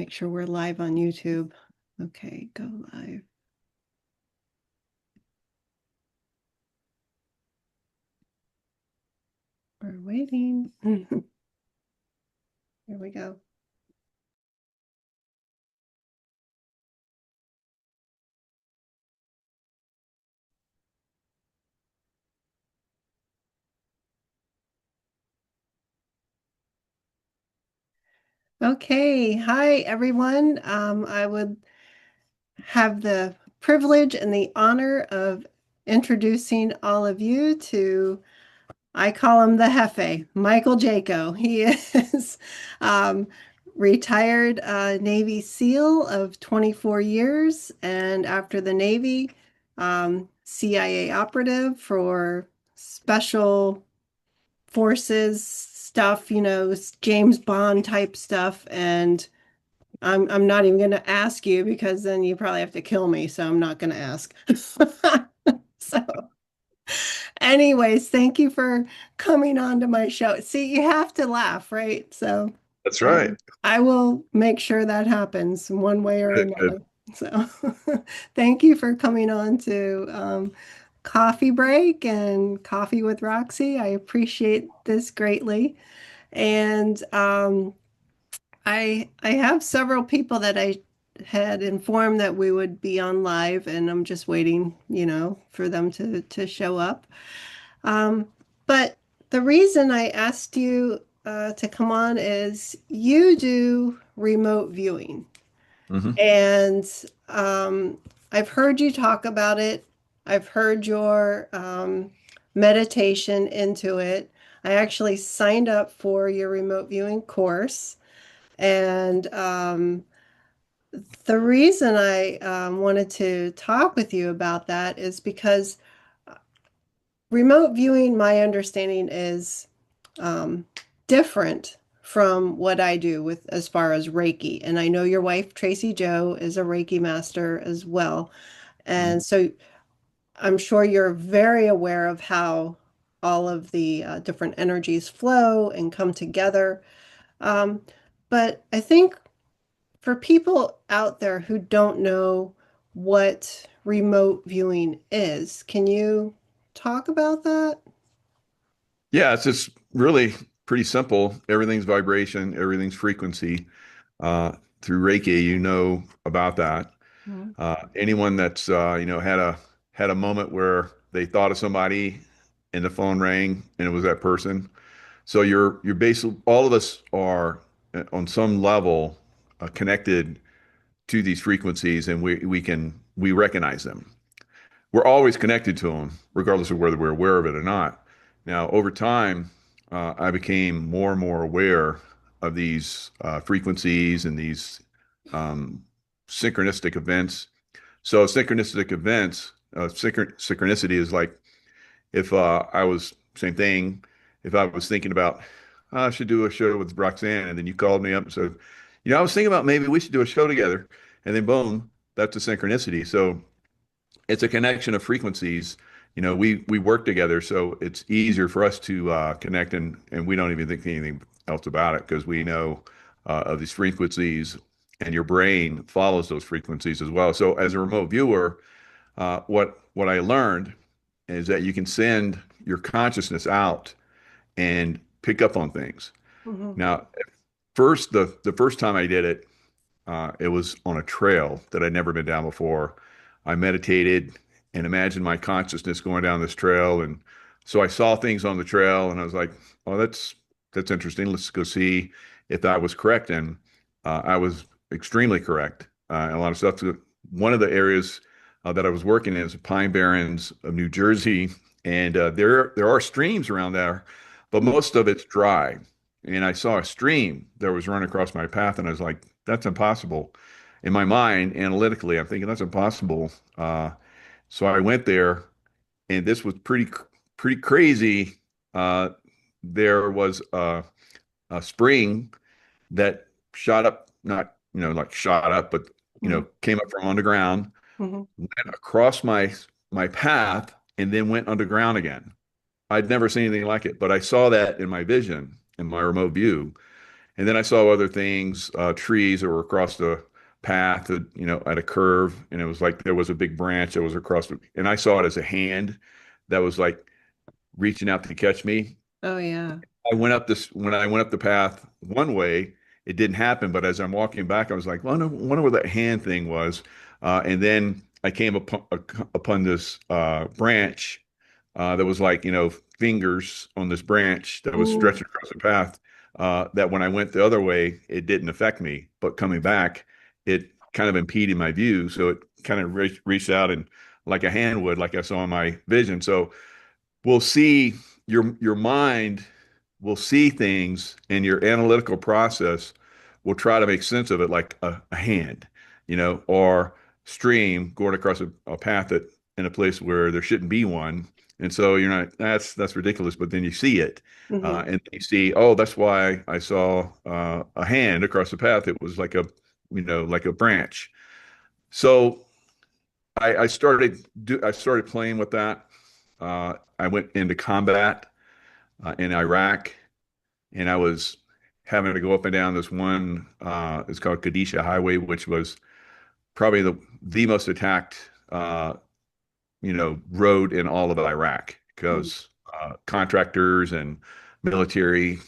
make sure we're live on YouTube. Okay, go live. We're waiting. Here we go. Okay, hi everyone. I would have the privilege and the honor of introducing all of you to, I call him the Jefe, Michael Jaco. He is retired Navy SEAL of 24 years, and after the Navy, CIA operative for special forces stuff, James Bond type stuff. And I'm not even going to ask you because then you probably have to kill me. So I'm not going to ask. So anyways, thank you for coming on to my show. See, you have to laugh, right? So That's right. I will make sure that happens one way or Good, good. another. So thank you for coming on to Coffee Break and Coffee with Roxy. I appreciate this greatly. And I have several people that I had informed that we would be on live, and I'm just waiting, for them to show up. Um, but the reason I asked you to come on is you do remote viewing, Hmm. and I've heard you talk about it. I've heard your meditation into it. I actually signed up for your remote viewing course. And the reason I wanted to talk with you about that is because remote viewing, my understanding is um, different from what I do with as far as Reiki. And I know your wife, Tracy Joe, is a Reiki master as well. And so I'm sure you're very aware of how all of the different energies flow and come together. Um, but I think for people out there who don't know what remote viewing is, can you talk about that? Yeah, it's just really pretty simple. Everything's vibration, everything's frequency. Through Reiki, you know about that. Mhm. Anyone that's had a moment where they thought of somebody and the phone rang and it was that person. So you're basically all of us are on some level connected to these frequencies, and we recognize them. We're always connected to them, regardless of whether we're aware of it or not. Now, over time, I became more and more aware of these frequencies and these um, synchronistic events. So, synchronicity is like if I was, same thing, if I was thinking about, I should do a show with Roxanne, and then you called me up and said, I was thinking about maybe we should do a show together. And then, boom, that's a synchronicity. So, it's a connection of frequencies. We work together, so it's easier for us to connect, and we don't even think anything else about it because we know of these frequencies, and your brain follows those frequencies as well. So as a remote viewer, what I learned is that you can send your consciousness out and pick up on things. Mhm. Now, first the first time I did it, it was on a trail that I'd never been down before. I meditated and imagined my consciousness going down this trail, and so I saw things on the trail, and I was like, "Oh, that's interesting. Let's go see if that was correct." And I was extremely correct. A lot of stuff. One of the areas that I was working in is the Pine Barrens of New Jersey, and there are streams around there, but most of it's dry. And I saw a stream that was running across my path, and I was like, that's impossible. In my mind, analytically, I'm thinking that's impossible. So I went there, and this was pretty crazy. Uh, there was a spring that shot up, not like shot up, but Mhm. came up from underground, Mhm. went across my path, and then went underground again. I'd never seen anything like it, but I saw that in my vision, in my remote view. And then I saw other things, trees that were across the path, at a curve, and it was like there was a big branch that was across and I saw it as a hand that was like reaching out to catch me. Oh yeah. I went up this when I went up the path one way, it didn't happen. But as I'm walking back, I was like, well, I wonder where that hand thing was. And then I came upon this branch that was like, fingers on this branch that was Mm, stretching across the path. That when I went the other way, it didn't affect me. But coming back, it kind of impeded my view. So it kind of reached out and like a hand would, like I saw in my vision. So we'll see your mind will see things and your analytical process will try to make sense of it like a hand, or stream going across a path that in a place where there shouldn't be one. And so you're not, that's ridiculous. But then you see it, hmm and you see, oh, that's why I saw a hand across the path. It was like a branch. So I started playing with that. I went into combat in Iraq, and I was having to go up and down this one. It's called Kadisha Highway, which was probably the most attacked road in all of Iraq because contractors and military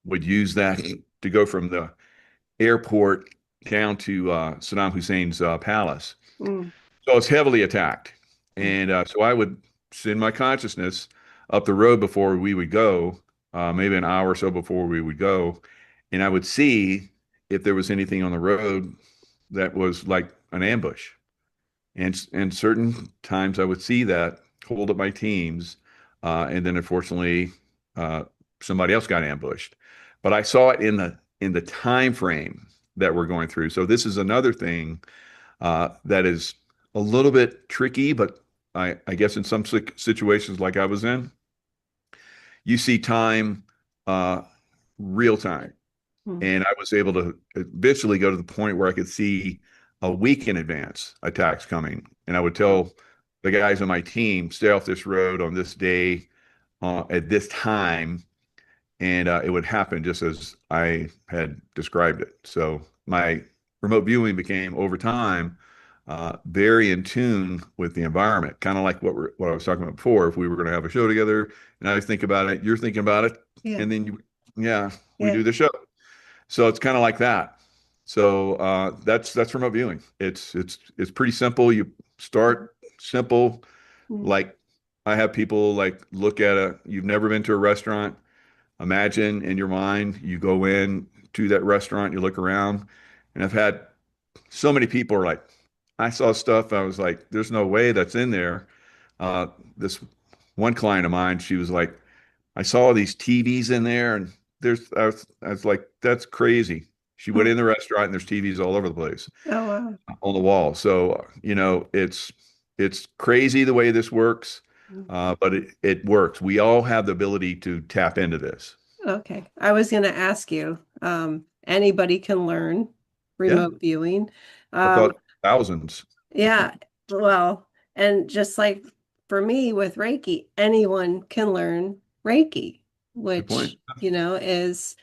would use that to go from the airport down to Saddam Hussein's palace. mm, So it's heavily attacked. mm, And so I would send my consciousness up the road before we would go, maybe an hour or so before we would go. And I would see if there was anything on the road that was like an ambush. And certain times I would see that, hold up my teams, and then unfortunately, uh, somebody else got ambushed. But I saw it in the time frame that we're going through. So this is another thing that is a little bit tricky, but I guess in some situations like I was in, you see time uh, real time. mm. And I was able to eventually go to the point where I could see a week in advance attacks coming. And I would Wow. tell the guys on my team, stay off this road on this day at this time, and it would happen just as I had described it. So my remote viewing became over time very in tune with the environment, kind of like what I was talking about before. If we were going to have a show together, and I think about it, you're thinking about it, Yeah. and then yeah, we Yeah. do the show. So it's kind of like that. So that's remote viewing. It's pretty simple. You start simple, Mm, like I have people like look at you've never been to a restaurant. Imagine in your mind, you go in to that restaurant, you look around, and I've had so many people are like, I saw stuff, I was like, there's no way that's in there. Uh, this one client of mine, she was like, I saw these TVs in there, and I was like, that's crazy. She went mm. in the restaurant, and there's TVs all over the place Oh wow. on the wall. So, it's crazy the way this works, Mm. but it works. We all have the ability to tap into this. Okay. I was going to ask you, anybody can learn Yeah, remote viewing. I Um, thought thousands. yeah, well, and just like for me with Reiki, anyone can learn Reiki, Good point. which, is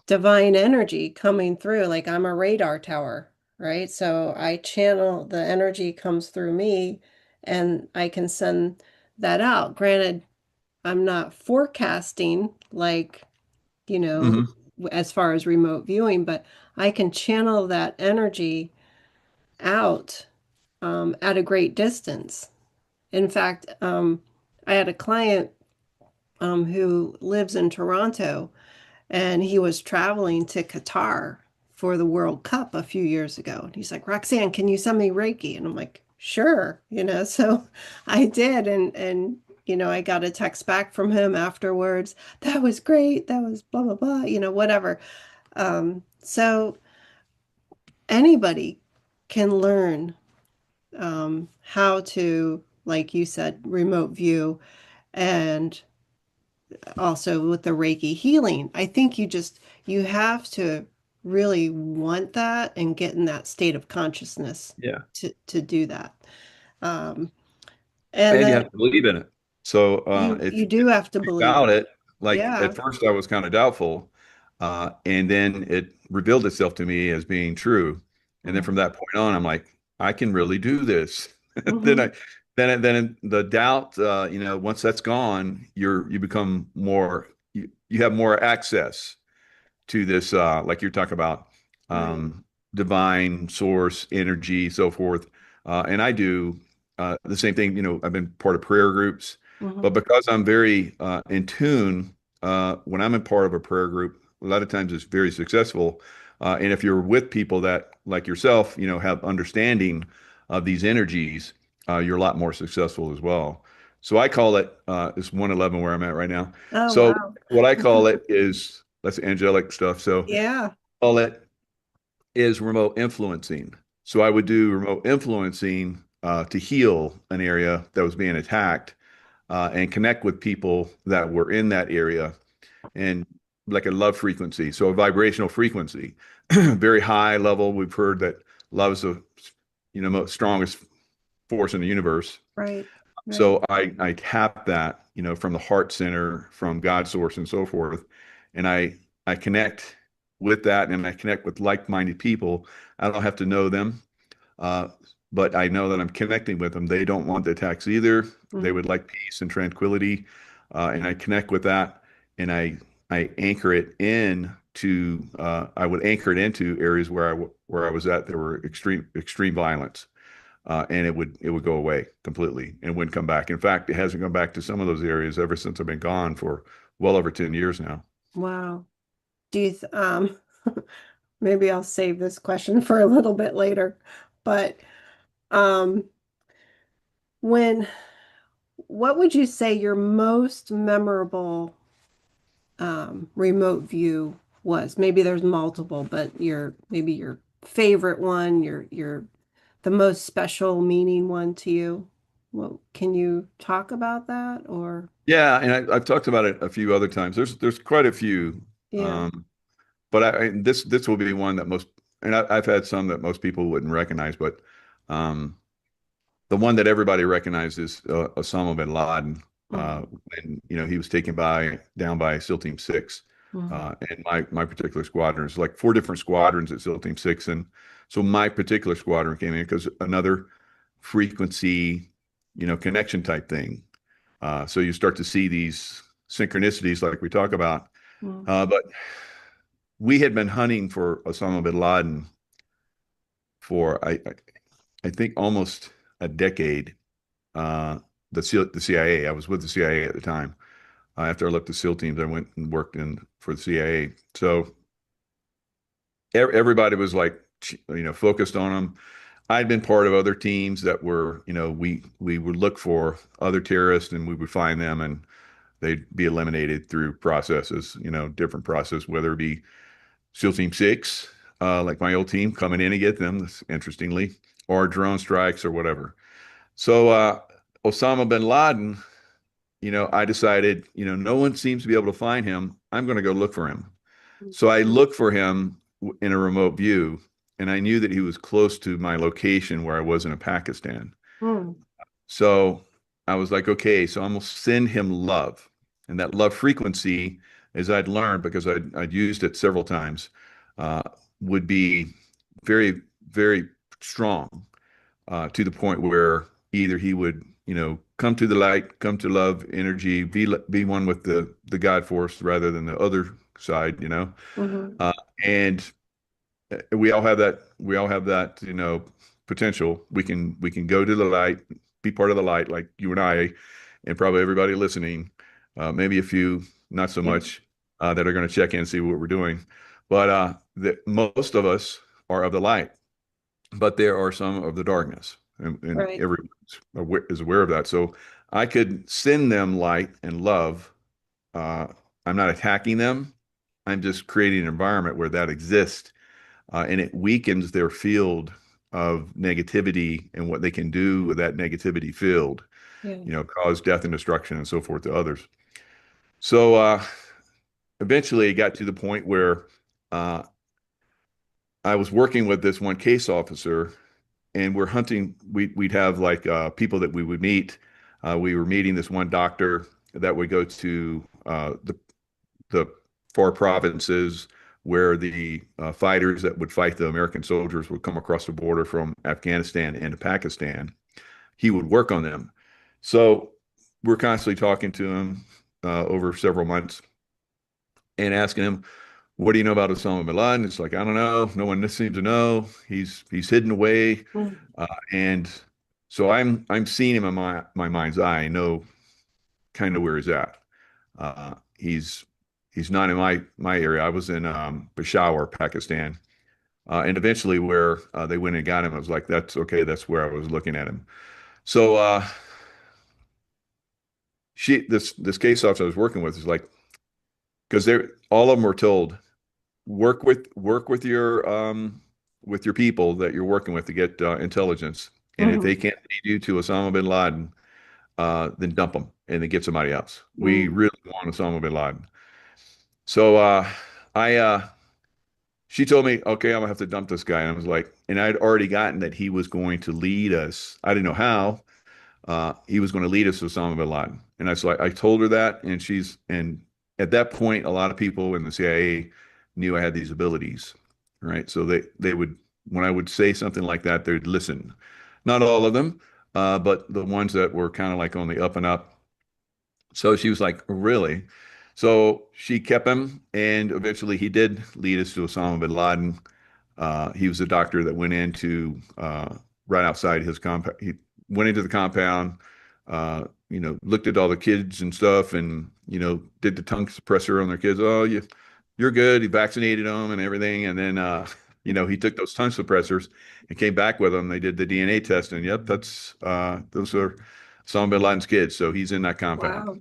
divine energy coming through. Like I'm a radar tower, right? So I channel the energy comes through me and I can send that out. Granted, I'm not forecasting like, you know, Hmm. as far as remote viewing, but I can channel that energy out at a great distance. In fact, I had a client who lives in Toronto and he was traveling to Qatar for the World Cup a few years ago. And he's like, Roxanne, can you send me Reiki? And I'm like, sure, so I did. And I got a text back from him afterwards. That was great. That was blah, blah, blah, whatever. So anybody can learn how to, like you said, remote view and also with the Reiki healing. I think you have to really want that and get in that state of consciousness Yeah. to do that. Um, and And you then have to believe in it. So you if do have to believe without it. it, Like at Yeah. first I was kind of doubtful, and then it revealed itself to me as being true. And then from Mm-hmm. that point on, I'm like, I can really do this. Then Mm-hmm. I, then the doubt, once that's gone, you become more, you have more access to this, like you're talking about, Right. um, divine source, energy, so forth. And I do the same thing. I've been part of prayer groups, but Mm-hmm. because I'm very in tune, when I'm in part of a prayer group, a lot of times it's very successful. And if you're with people that, like yourself, have understanding of these energies, you're a lot more successful as well. So I call it, it's 111 where I'm at right now. Oh, So wow. what I call it is that's angelic stuff. So Yeah. all it is remote influencing. So I would do remote influencing to heal an area that was being attacked and connect with people that were in that area and like a love frequency. So a vibrational frequency, very high level. We've heard that love is the most strongest force in the universe. Right. Right. So I tap that, from the heart center, from God source and so forth. And I connect with that and I connect with like-minded people. I don't have to know them. Uh, but I know that I'm connecting with them. They don't want the attacks either. They Mm-hmm. would like peace and tranquility. And I connect with that and I anchor it in to I would anchor it into areas where I was at. There were extreme violence and it would go away completely and wouldn't come back. In fact, it hasn't come back to some of those areas ever since I've been gone for well over 10 years now. Wow. Do you, maybe I'll save this question for a little bit later, but um, when, what would you say your most memorable remote view was? Maybe there's multiple, but maybe your favorite one, your the most special meaning one to you. Well, can you talk about that or Yeah, and I've talked about it a few other times. There's quite a few, yeah. um, but this will be one that I've had some that most people wouldn't recognize, but um, the one that everybody recognizes Osama bin Laden Mm-hmm. when he was taken down by SEAL Team 6 Mm-hmm. and my particular squadron. There's like four different squadrons at SEAL Team 6, and so my particular squadron came in because another frequency connection type thing. So you start to see these synchronicities like we talk about. But we had been hunting for Osama bin Laden for I think almost a decade. Uh, the CIA. I was with the CIA at the time. After I left the SEAL teams, I went and worked in for the CIA. So everybody was like, focused on them. I'd been part of other teams that were, we would look for other terrorists and we would find them and they'd be eliminated through processes, different process, whether it be SEAL Team 6, like my old team, coming in to get them, interestingly, or drone strikes or whatever. So Osama bin Laden, I decided, no one seems to be able to find him. I'm going to go look for him. So I looked for him in a remote view, and I knew that he was close to my location where I was in Pakistan. Mm-hmm. So I was like, okay, so I'm gonna send him love. And that love frequency, as I'd learned, because I'd used it several times, uh, would be very, very strong to the point where either he would, come to the light, come to love, energy, be one with the God force rather than the other side, Mm-hmm. uh, and we all have that. We all have that, potential. We can go to the light, be part of the light, like you and I, and probably everybody listening. Maybe a few, not so Yeah. much, that are going to check in and see what we're doing. But most of us are of the light, but there are some of the darkness, and Right. everyone is aware of that. So I could send them light and love. Uh, I'm not attacking them. I'm just creating an environment where that exists and it weakens their field of negativity and what they can do with that negativity field, Yeah. cause death and destruction and so forth to others. So eventually it got to the point where uh, I was working with this one case officer and we're hunting. We'd have like people that we would meet. We were meeting this one doctor that would go to the far provinces where the fighters that would fight the American soldiers would come across the border from Afghanistan into Pakistan. He would work on them. So we're constantly talking to him over several months and asking him, "What do you know about Osama bin Laden?" It's like, I don't know. No one seems to know. He's hidden away, Mm. and so I'm seeing him in my mind's eye. I know kind of where he's at. Uh, he's he's not in my area. I was in Peshawar, Pakistan, and eventually where they went and got him, I was like, that's okay. That's where I was looking at him. So this case officer I was working with is like, because they're all of them were told work with your people that you're working with to get intelligence, and if they Mhm. can't lead you to Osama bin Laden, then dump them and then get somebody else. We Mm. really want Osama bin Laden. So I she told me, okay, I'm gonna have to dump this guy. And I was like, and I'd already gotten that he was going to lead us. I didn't know how. He was going to lead us to Osama bin Laden. And I told her that, and at that point, a lot of people in the CIA knew I had these abilities, right? So they would, when I would say something like that, they'd listen. Not all of them, but the ones that were kind of like on the up and up. So she was like, really? So she kept him, and eventually he did lead us to Osama bin Laden. He was a doctor that went into right outside his compound. He went into the compound, looked at all the kids and stuff, and did the tongue suppressor on their kids. Oh, you're good. He vaccinated them and everything, and then he took those tongue suppressors and came back with them. They did the DNA test, and yep, that's those are Osama bin Laden's kids. So he's in that compound. Wow.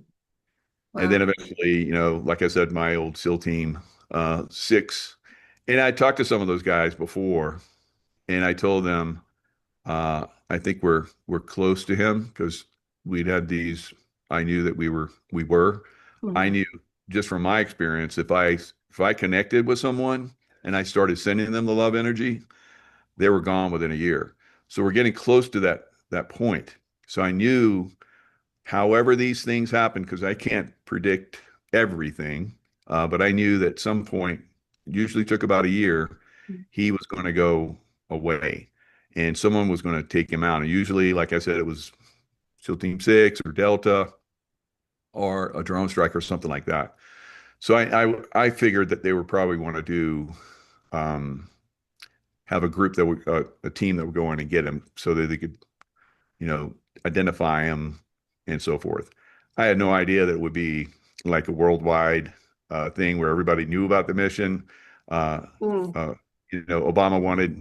And Wow. then eventually, like I said, my old SEAL team, six, and I talked to some of those guys before, and I told them, I think we're close to him because we'd had these. I knew that we were. I Mhm. knew just from my experience, if I connected with someone and I started sending them the love energy, they were gone within a year. So we're getting close to that point. So I knew, however these things happen, because I can't predict everything, but I knew that at some point, usually took about a year, he was going to go away and someone was going to take him out. And usually, like I said, it was SEAL Team 6 or Delta or a drone strike or something like that. So I figured that they would probably want to um, have a group that would, a team that would go in and get him so that they could you know, identify them and so forth. I had no idea that it would be like a worldwide thing where everybody knew about the mission. Uh, Mm. Obama wanted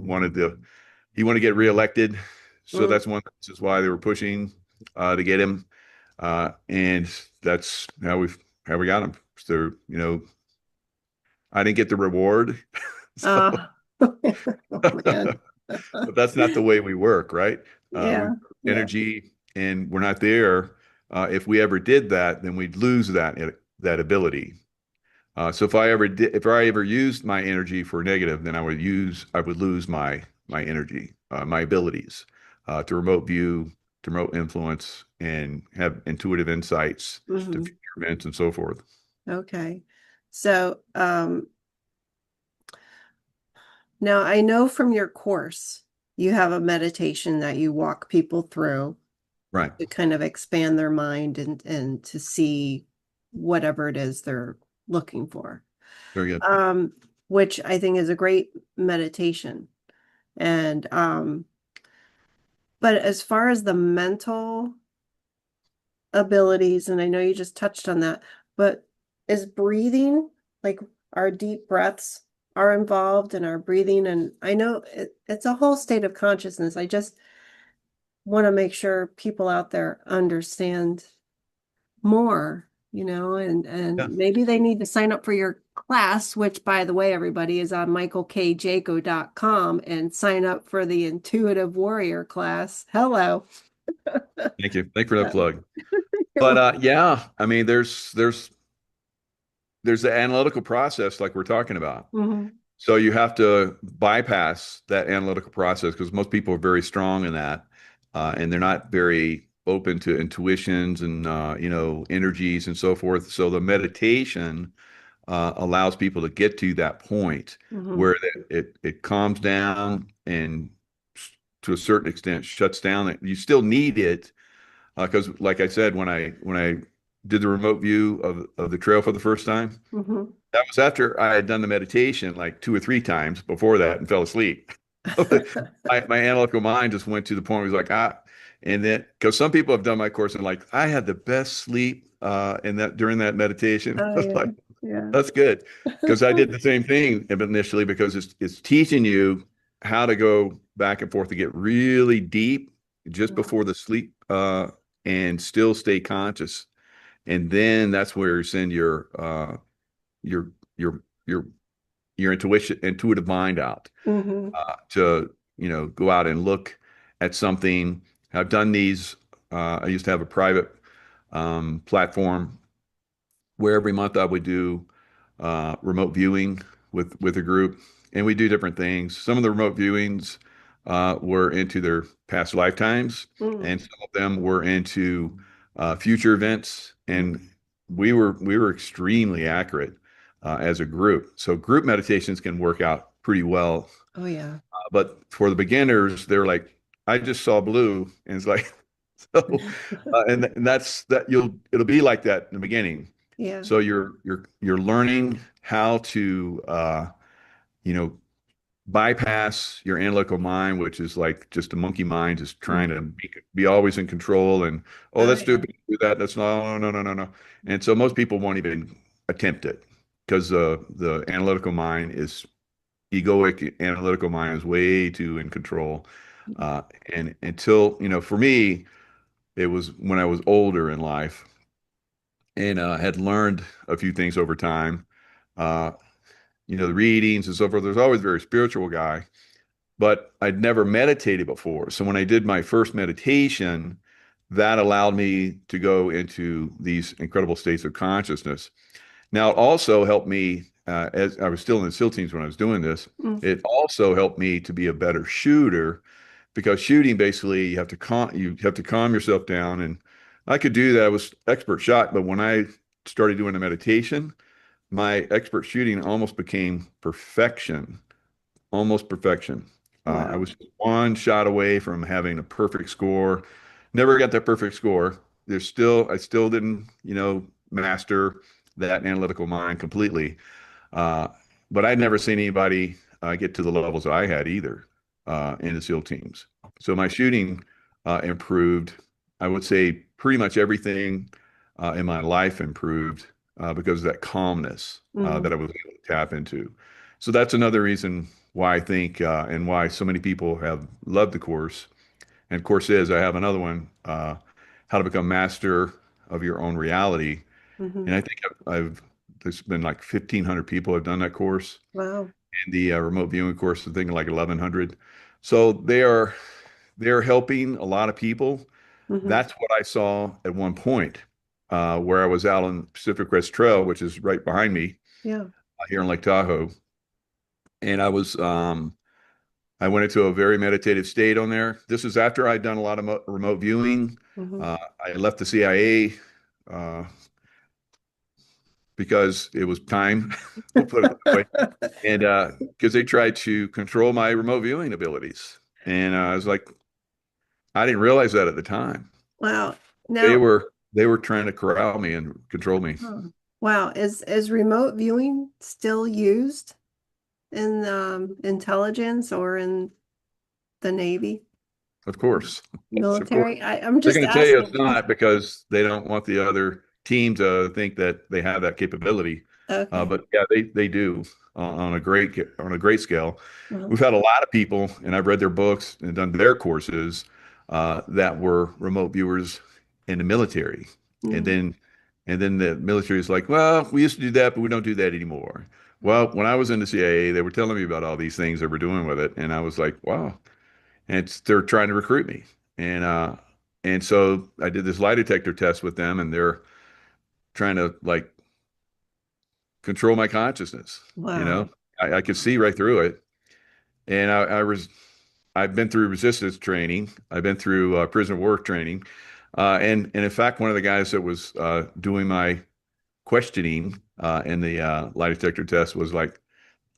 he wanted to get reelected, so Mm. that's one this is why they were pushing to get him, and that's how we got him. So I didn't get the reward, so Ah. Oh, man. but that's not the way we work, right? We Yeah. Yeah. energy, and we're not there. If we ever did that, then we'd lose that ability. So if I ever used my energy for negative, then I would lose my energy, my abilities to remote view, to remote influence, and have intuitive insights to Hmm. future events and so forth. Okay. So, now I know from your course, you have a meditation that you walk people through Right. to kind of expand their mind and to see whatever it is they're looking for. Very good. Um, which I think is a great meditation. And but as far as the mental abilities, and I know you just touched on that, but is breathing, like our deep breaths are involved in our breathing? And I know it's a whole state of consciousness. I just want to make sure people out there understand more, and Yeah. maybe they need to sign up for your class, which by the way, everybody is on michaelkjaco.com and sign up for the Intuitive Warrior class. Hello. Thank you. Thank you for that So, plug. But yeah, I mean, there's the analytical process like we're talking about. mhm. So you have to bypass that analytical process because most people are very strong in that, and they're not very open to intuitions and energies and so forth. So the meditation allows people to get to that point Hmm. where it calms down and to a certain extent shuts down. You still need it because, like I said, when I did the remote view of the trail for the first time, Hmm. that was after I had done the meditation like 2 or 3 times before that and fell asleep. My analytical mind just went to the point where it was like, and then because some people have done my course and like, I had the best sleep in that during that meditation. Oh I was like, yeah, yeah. that's good. Because I did the same thing initially because it's teaching you how to go back and forth to get really deep just Wow. before the sleep and still stay conscious. And then that's where you send your your your your intuitive mind out Hmm. to go out and look at something. I've done these. I used to have a private platform where every month I would do remote viewing with a group, and we do different things. Some of the remote viewings were into their past lifetimes, Mm. and some of them were into future events, and we were extremely accurate as a group. So group meditations can work out pretty well, Oh yeah. but for the beginners, they're like, I just saw blue, and it's like, so, and that's that it'll be like that in the beginning. Yeah. So you're learning how to you know bypass your analytical mind, which is like just a monkey mind, just trying to Mhm. be always in control and oh Oh that's yeah. stupid, do that, that's no no no no no. And so most people won't even attempt it because the analytical mind is egoic analytical mind is way too in control. Uh, and until, for me, it was when I was older in life and had learned a few things over time. Uh, the readings and so forth. There's always a very spiritual guy, but I'd never meditated before. So when I did my first meditation, that allowed me to go into these incredible states of consciousness. Now, it also helped me, as I was still in the SEAL teams when I was doing this, Mm. it also helped me to be a better shooter because shooting basically you have to calm yourself down. And I could do that. I was expert shot, but when I started doing the meditation, my expert shooting almost became perfection, almost perfection. I Wow. was one shot away from having a perfect score. Never got that perfect score. I still didn't, master that analytical mind completely. Uh, but I'd never seen anybody get to the levels that I had either in the SEAL teams. So my shooting improved. I would say pretty much everything in my life improved because of that calmness that I Hmm. was able to tap into. So that's another reason why I think and why so many people have loved the course. And course is I have another one, How to Become Master of Your Own Reality. Hmm. And I think there's been like 1,500 people have done that course, Wow. and the remote viewing course, I think like 1,100. So they're helping a lot of people. Hmm. That's what I saw at one point, where I was out on Pacific Crest Trail, which is right behind me Yeah. here in Lake Tahoe, and I went into a very meditative state on there. This is after I'd done a lot of remote viewing. Hmm. I left the CIA uh, because it was time. We'll put it that way. And because they tried to control my remote viewing abilities. And I was like, I didn't realize that at the time. Wow. They Now, were they were trying to corral me and control me. huh. Wow. Is remote viewing still used in intelligence or in the Navy, Of course. Of course. military? I'm They're just going to tell you it's asking. not because they don't want the other team to think that they have that capability. Okay. But yeah, they do on a great scale. Uh-huh. We've had a lot of people, and I've read their books and done their courses that were remote viewers in the military, and Mm. then the military is like, well, we used to do that, but we don't do that anymore. Well, when I was in the CIA, they were telling me about all these things they were doing with it, and I was like, wow. And they're trying to recruit me, and so I did this lie detector test with them, and they're trying to like control my consciousness. You know, Wow. I could see right through it. And I've been through resistance training. I've been through prisoner of war training. And in fact, one of the guys that was doing my questioning in the lie detector test was like,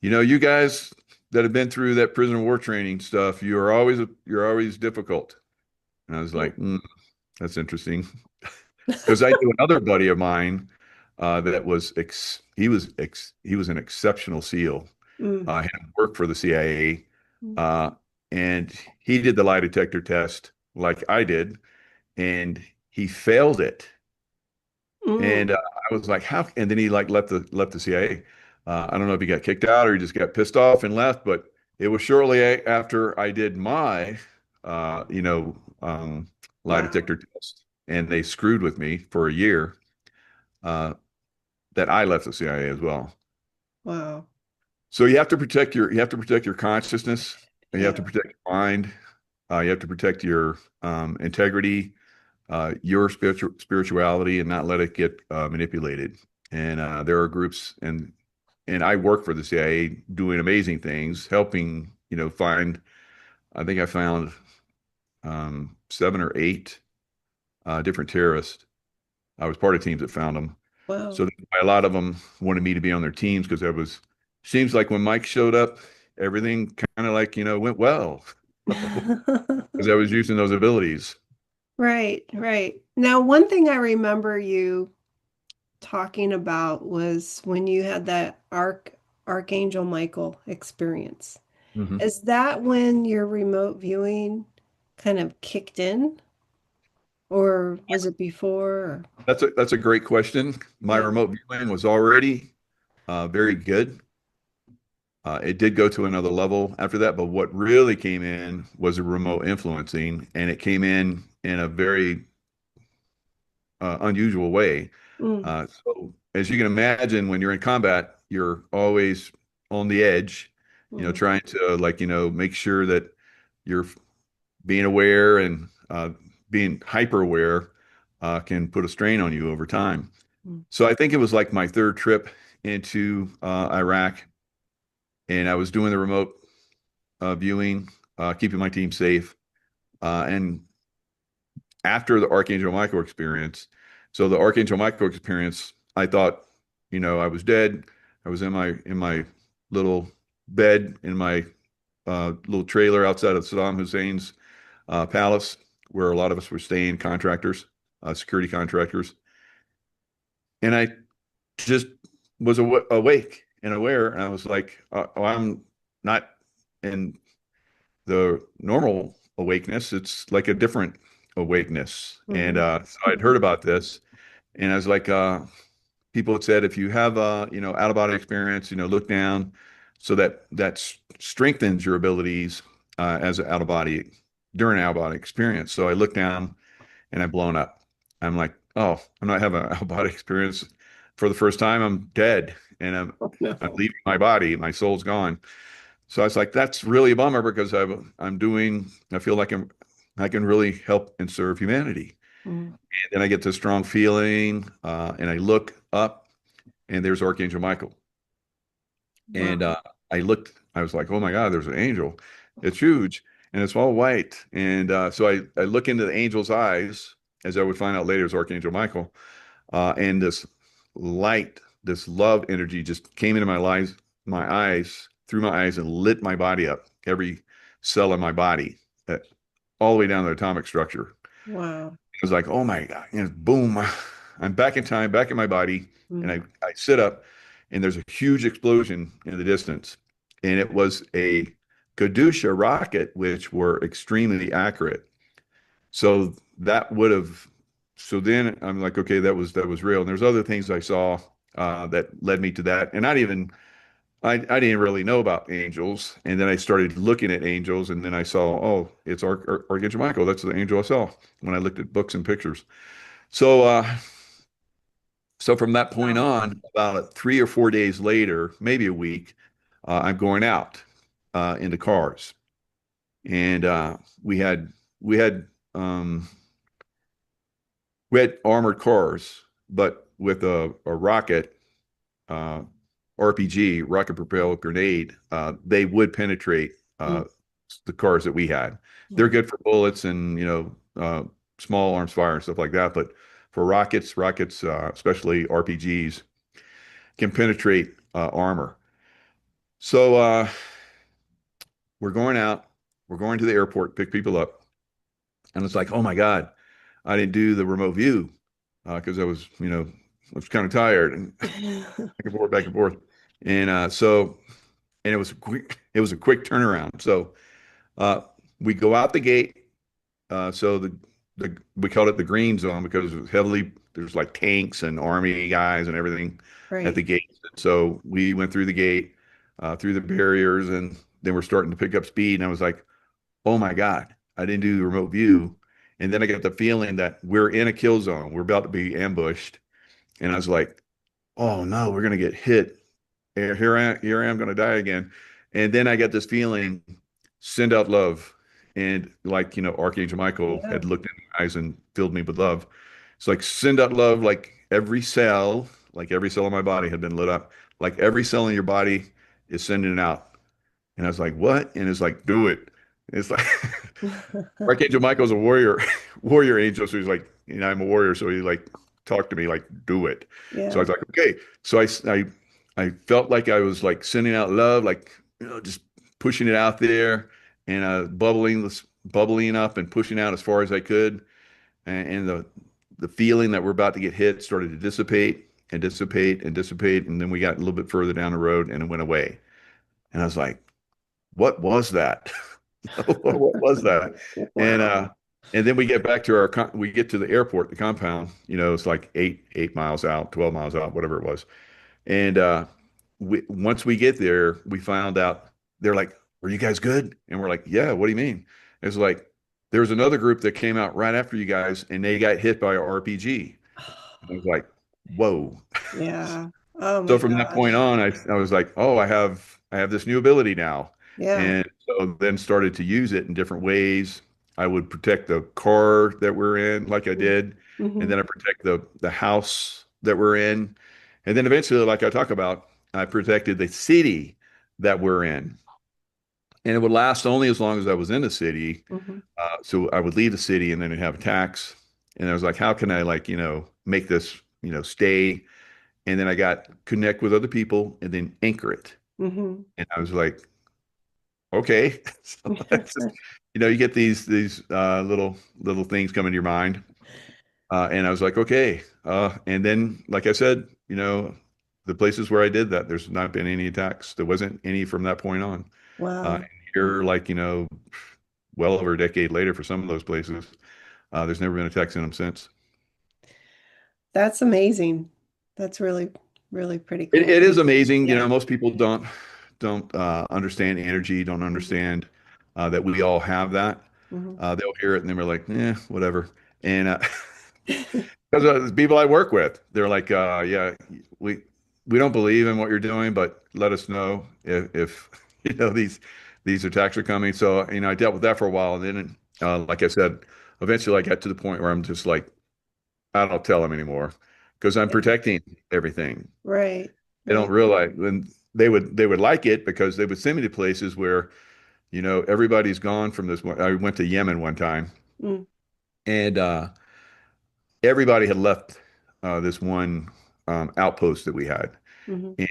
you guys that have been through that prisoner of war training stuff, you're always difficult. And I was Mm. like, that's interesting. Because I knew another buddy of mine that was he was an exceptional SEAL. Mm. Had worked for the CIA, Mm. uh, and he did the lie detector test like I did, and he failed it. Mm. And I was like, how? And then he like left the CIA. I don't know if he got kicked out or he just got pissed off and left, but it was shortly after I did my, uh, you know, um, lie Wow. detector test, and they screwed with me for a year. Uh, that I left the CIA as well. Wow. So you have to protect your consciousness. You have to Yeah. protect your mind. You have to protect your integrity, your spirituality, and not let it get manipulated. And there are groups, and I work for the CIA doing amazing things, helping find. I think I found 7 or 8 different terrorists. I was part of teams that found them. Wow. So a lot of them wanted me to be on their teams because that was seems like when Mike showed up, everything kind of like went well because I was using those abilities. Right, right. Now, one thing I remember you talking about was when you had that Archangel Michael experience. Mhm. Is that when your remote viewing kind of kicked in, or was it before? Or- That's a great question. My yeah. remote viewing was already very good. It did go to another level after that, but what really came in was a remote influencing, and it came in a very unusual way. Mm. So as you can imagine, when you're in combat, you're always on the edge, Mm. trying to like, make sure that you're being aware and being hyper aware can put a strain on you over time. Mm. So I think it was like my third trip into Iraq, and I was doing the remote viewing, keeping my team safe. And after the Archangel Michael experience, so the Archangel Michael experience, I thought, I was dead. I was in my little bed in my little trailer outside of Saddam Hussein's palace, where a lot of us were staying, contractors, security contractors, and I just was awake and aware, and I was like, oh, I'm not in the normal awakeness. It's like a different awakeness. And Mm. so I'd heard about this, and I was like, people had said if you have out of body experience, look down, so that strengthens your abilities as an out of body during an out of body experience. So I looked down and I'm blown up. I'm like, oh, I'm not having an out of body experience for the first time. I'm dead, and I'm Oh, I'm no. leaving my body. My soul's gone. So I was like, that's really a bummer because I feel like I can really help and serve humanity. Mm. And then I get this strong feeling, and I look up, and there's Archangel Michael. And Wow. I was like, oh my God, there's an angel. It's huge, and it's all white. And so I look into the angel's eyes, as I would find out later is Archangel Michael. And this light, this love energy just came into my eyes, through my eyes, and lit my body up, every cell in my body, uh, all the way down to the atomic structure. Wow. It was like, oh my God, boom, I'm back in time, back in my body. And Mm. I sit up, and there's a huge explosion in the distance. And it was a Kadusha rocket, which were extremely accurate. So that would have, so then I'm like, okay, that was real. And there's other things I saw that led me to that. And I didn't really know about angels. And then I started looking at angels, and then I saw, oh, it's Archangel Michael. That's the angel I saw when I looked at books and pictures. So, so from that point Wow. on, about 3 or 4 days later, maybe a week, I'm going out in the cars, and we had um, we had armored cars, but with a rocket, uh, RPG, rocket propelled grenade, they would penetrate Mm. the cars that we had. They're Mm. good for bullets and small arms fire and stuff like that. But for rockets, especially RPGs, can penetrate armor. So we're going out, we're going to the airport, pick people up, and it's like, oh my God, I didn't do the remote view because I was, I was kind of tired and back and forth, and and it was a quick turnaround. So uh, we go out the gate. So the we called it the green zone because it was heavily there's like tanks and army guys and everything at Right. the gate. So we went through the gate, through the barriers, and then we're starting to pick up speed. And I was like, oh my God, I didn't do the remote view. And then I got the feeling that we're in a kill zone. We're about to be ambushed. And I was like, oh no, we're gonna get hit. And here I am gonna die again. And then I got this feeling, send out love. And like, Archangel Michael Yeah. had looked in my eyes and filled me with love. It's like send out love, like every cell in my body had been lit up. Like every cell in your body is sending it out. And I was like, what? And it's like, do it. And it's like Archangel Michael's a warrior, warrior angel. So he's like, I'm a warrior. So he like talked to me like, do it. So I Yeah. was like, okay. So I felt like I was like sending out love, like, just pushing it out there and bubbling up and pushing out as far as I could. And the feeling that we're about to get hit started to dissipate and dissipate and dissipate. And then we got a little bit further down the road and it went away. And I was like, what was that? What was that? And Wow. then we get back to we get to the airport, the compound, it's like 8 miles out, 12 miles out, whatever it was. And once we get there, we found out they're like, "Are you guys good?" And we're like, "Yeah, what do you mean?" It's like there was another group that came out right after you guys and they got hit by a RPG. And I was like, "Whoa." Yeah. Oh So my from that point gosh. on, I was like, oh, I have this new ability now. Yeah. And so then started to use it in different ways. I would protect the car that we're in, like I did, and Mm-hmm. then I protect the house that we're in. And then eventually, like I talk about, I protected the city that we're in. And it would last only as long as I was in the city. Mm-hmm. So I would leave the city and then it'd have attacks. And I was like, how can I like, make this, stay? And then I got connect with other people and then anchor it. Mm-hmm. And I was like, okay. So that's just, you get these little things come into your mind. And I was like, okay. And then, like I said, the places where I did that, there's not been any attacks. There wasn't any from that point on. And Wow. here, like, well over a decade later for some of those places, there's never been attacks in them since. That's amazing. That's really, really pretty It cool. is amazing. Yeah. Most people don't understand energy, don't Mm-hmm. understand that we all have that. Mm-hmm. They'll hear it and they're like, whatever. And because the people I work with, they're like, yeah, we don't believe in what you're doing, but let us know if these attacks are coming. So I dealt with that for a while, and then like I said, eventually I got to the point where I'm just like, I don't tell them anymore because I'm Yeah. protecting everything. Right. They don't Right. realize when they would like it because they would send me to places where everybody's gone from this one. I went to Yemen one time Mm. and everybody had left this one outpost that we had, Mm-hmm. and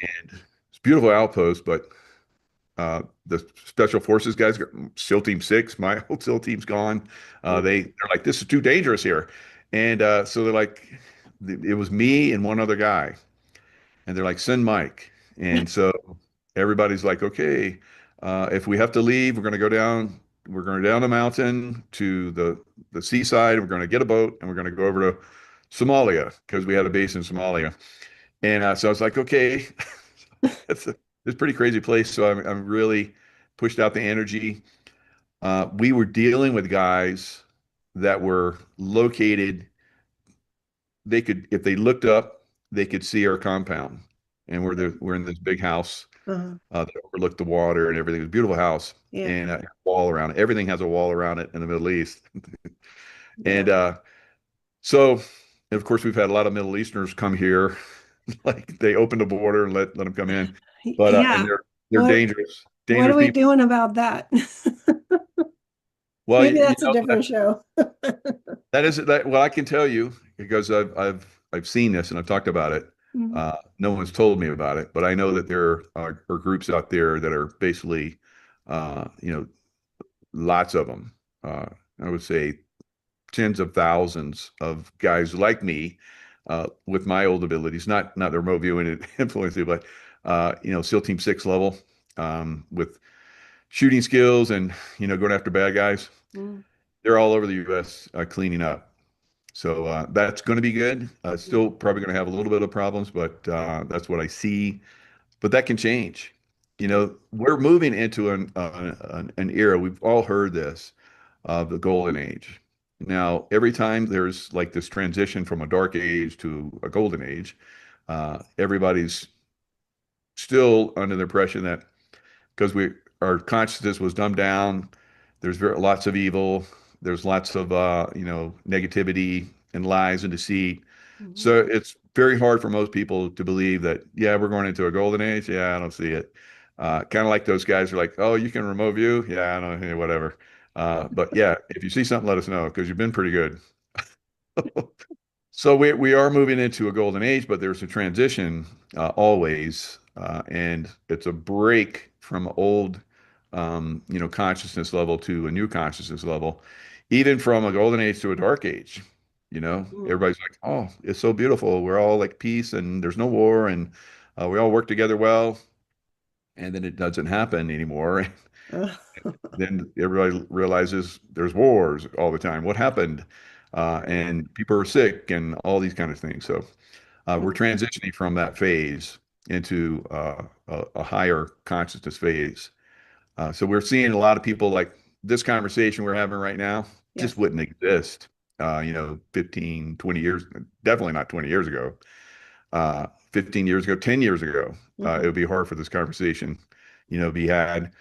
it's a beautiful outpost, but the special forces guys, SEAL Team 6, my whole SEAL team's gone. They're like, this is too dangerous here, and so they're like, it was me and one other guy. And they're like, send Mike. And so everybody's like, okay, if we have to leave, we're going down the mountain to the seaside. We're going to get a boat and we're going to go over to Somalia because we had a base in Somalia. And so I was like, okay, it's a pretty crazy place. So I'm really pushed out the energy. We were dealing with guys that were located if they looked up, they could see our compound. And we're in this big house Uh-huh. that overlooked the water and everything. It's a beautiful house Yeah. and a wall around it. Everything has a wall around it in the Middle East. Yeah. And so, of course, we've had a lot of Middle Easterners come here. Like they open the border and let them come in. But and Yeah. they're What dangerous, what are dangerous we people. doing about that? Well, Maybe you that's a know different show. that is that. Well, I can tell you because I've seen this and I've talked about it. Mhm. No one's told me about it, but I know that there are groups out there that are basically, you know, lots of them. Uh, I would say tens of thousands of guys like me, with my old abilities, not the remote viewing and influencing, but you know, SEAL Team Six level, with shooting skills and going after bad guys. Mm, They're all over the U.S. Cleaning up. So that's going to be good. Still mm, probably going to have a little bit of problems, but that's what I see. But that can change. We're moving into an era. We've all heard this of the golden age. Now, every time there's like this transition from a dark age to a golden age, everybody's still under the impression that because we our consciousness was dumbed down. There's lots of evil. There's lots of negativity and lies and deceit. mhm. So it's very hard for most people to believe that, yeah, we're going into a golden age. Yeah, I don't see it. Kind of like those guys are like, oh, you can remote view. Yeah, I don't know, whatever. But yeah, if you see something, let us know because you've been pretty good. So we are moving into a golden age, but there's a transition always, and it's a break from old, consciousness level to a new consciousness level, even from a golden age to a dark age. Mm. Everybody's like, "Oh, it's so beautiful. We're all like peace, and there's no war, and we all work together well." And then it doesn't happen anymore. Uh, Then everybody realizes there's wars all the time. What happened? And people are sick, and all these kind of things. So. We're mm. transitioning from that phase into a higher consciousness phase. So we're seeing a lot of people like this conversation we're having right now just Yes. wouldn't exist, 15, 20 years, definitely not 20 years ago, 15 years ago, 10 years ago. It Mhm. would be hard for this conversation, be had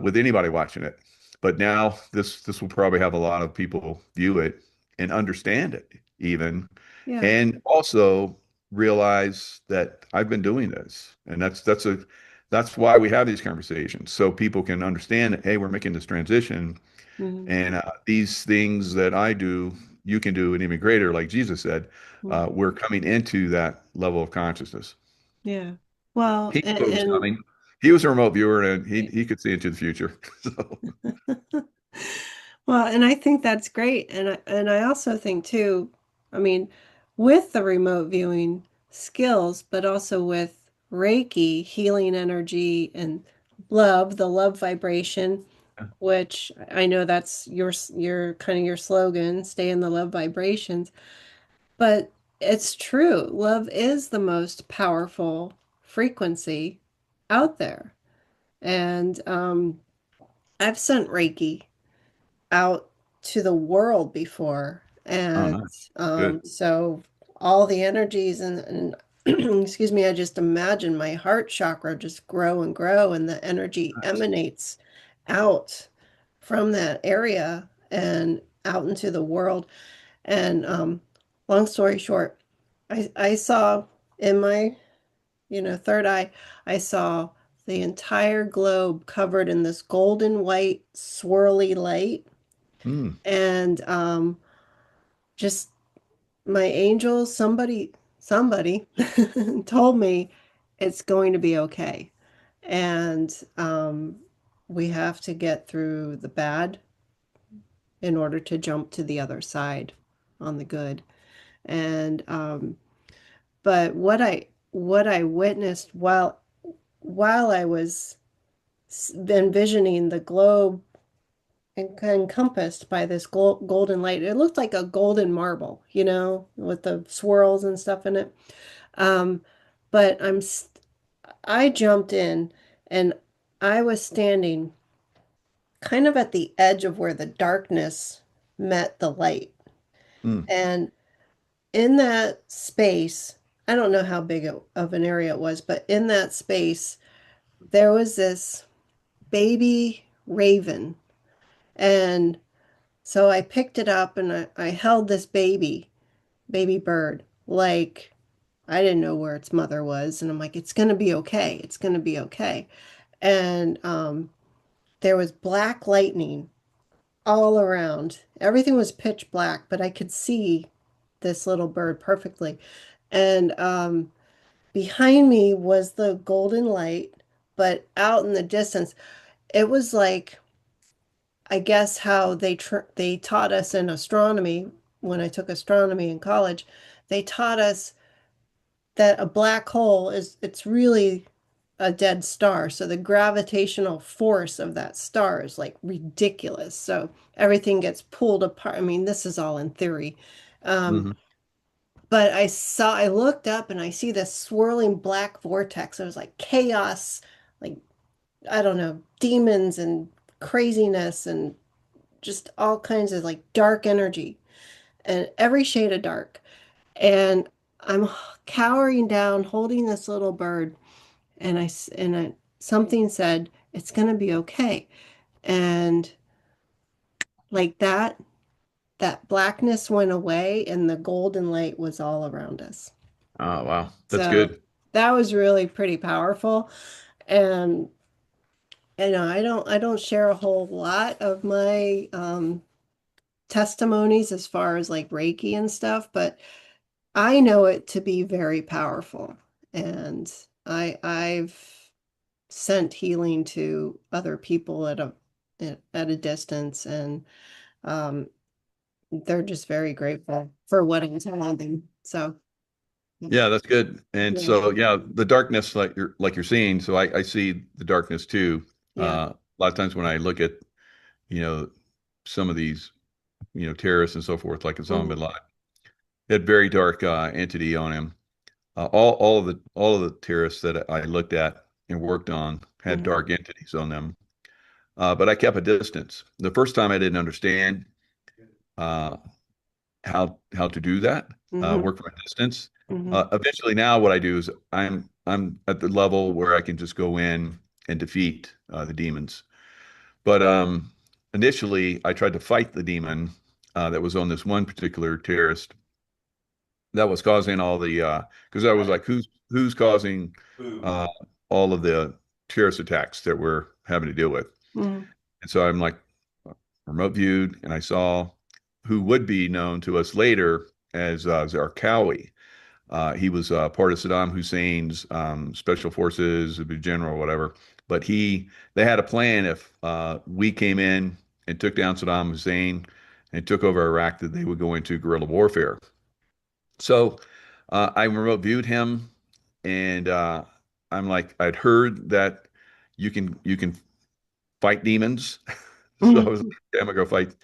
with anybody watching it. But now this will probably have a lot of people view it and understand it even, Yeah. and also realize that I've been doing this, and that's why we have these conversations so people can understand that hey, we're making this transition, Mhm. and these things that I do, you can do, and even greater, like Jesus said. Mhm. We're coming into that level of consciousness. Yeah. Well, He knew it was coming. He was a remote viewer, and he could see into the future. So, well, and I think that's great. And I also think too, I mean, with the remote viewing skills, but also with Reiki, healing energy and love, the love vibration, which I know that's your kind of your slogan, stay in the love vibrations. But it's true. Love is the most powerful frequency out there. And I've sent Reiki out to the world before. oh, And nice, good, so all the energies and excuse me, I just imagine my heart chakra just grow and grow, and the energy nice. emanates out from that area and out into the world. And long story short, I saw in my, third eye, I saw the entire globe covered in this golden white swirly light. Mm, And just my angels, somebody told me it's going to be okay. And we have to get through the bad in order to jump to the other side on the good. And but what I witnessed while I was envisioning the globe encompassed by this golden light, it looked like a golden marble, with the swirls and stuff in it. Um, but I jumped in and I was standing kind of at the edge of where the darkness met the light. mm, And in that space, I don't know how big of an area it was, but in that space, there was this baby raven. And so I picked it up and I held this baby bird, like I didn't know where its mother was. And I'm like, it's going to be okay. It's going to be okay. And there was black lightning all around. Everything was pitch black, but I could see this little bird perfectly. And behind me was the golden light, but out in the distance, it was like, I guess how they taught us in astronomy when I took astronomy in college. They taught us that a black hole is it's really a dead star. So the gravitational force of that star is like ridiculous. So everything gets pulled apart. I mean, this is all in theory. Um, Hmm. but I looked up and I see this swirling black vortex. It was like chaos, like, I don't know, demons and craziness and just all kinds of like dark energy and every shade of dark. And I'm cowering down, holding this little bird, and something said, "It's going to be okay." And like that blackness went away, and the golden light was all around us. Oh, wow. That's So good. that was really pretty powerful. And I don't share a whole lot of my testimonies as far as like Reiki and stuff, but I know it to be very powerful. And I've sent healing to other people at a distance, and um, they're just very grateful for what I'm telling them. So Yeah, that's good. And yeah, so, yeah, the darkness, like you're seeing, so I see the darkness too. yeah, A lot of times when I look at, you know, some of these, terrorists and so forth, like Osama bin mhm, Laden, had very dark entity on him. All of the terrorists that I looked at and worked on had mhm, dark entities on them. But I kept a distance. The first time I didn't understand uh, how to do that, mhm, work from a distance. mhm, Eventually, now what I do is I'm at the level where I can just go in and defeat the demons. But initially, I tried to fight the demon that was on this one particular terrorist that was causing all the because I was like, who's causing uh, all of the terrorist attacks that we're having to deal with? mhm, And so I'm like remote viewed, and I saw who would be known to us later as Zarqawi. He was part of Saddam Hussein's special forces, a general, whatever. But they had a plan if we came in and took down Saddam Hussein and took over Iraq, that they would go into guerrilla warfare. So I remote viewed him, and I'm like, I'd heard that you can fight demons. So I was like, mhm, okay, I'm gonna go fight.